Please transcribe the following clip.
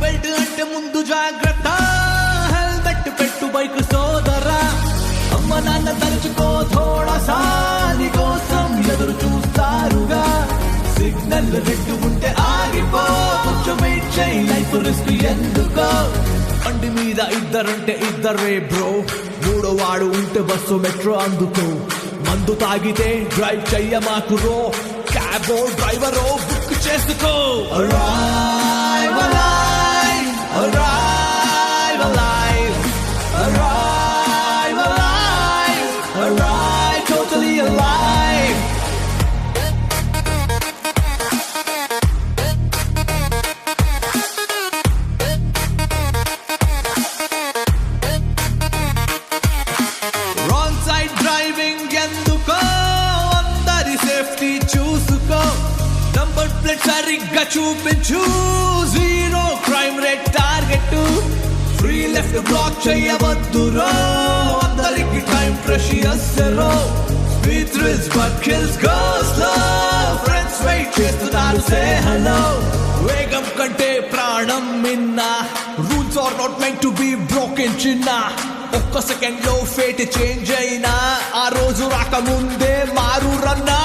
Belt అంటే ముందు జాగ్రత్త, హెల్మెట్ పెట్టు బైక్ సోదరా, అమ్మ నాన్న తలుచుకో థోడసా, నీ కోసం ఎదురు చూస్తారుగా, సిగ్నల్ రెడ్ ఉంటే ఆగిపో, కొంచెం వెయిట్ చేయి, లైఫ్ రిస్క్ ఎందుకో, బండి మీద ఇద్దరంటే ఇద్దరే బ్రో, మూడో వాడు ఉంటే బస్సు మెట్రో అందుకో, మందు తాగితే డ్రైవ్ చెయ్యమాకు రో, క్యాబో డ్రైవరో బుక్ చేసుకో. Arrive alive, arrive alive, arrive alive, arrive totally alive. Wrong side driving ఎందుకో, అందరి సేఫ్టీ చూసుకో, నంబర్ ప్లేట్ సరిగ్గా చూపించు, zero crime rate target, free left block చేయవద్దురో, అందరికి టైం ప్రెషియస్ రో, speed thrills but kills go slow, friends wait చేస్తున్నారు say hello, వేగం కంటే ప్రాణం మిన్న, rules are not meant to be broken చిన్న, ఒక్క సెకండ్ లో ఫేట్ చేంజ్ అయినా, ఆ రోజు రాకముందే మారు రన్నా.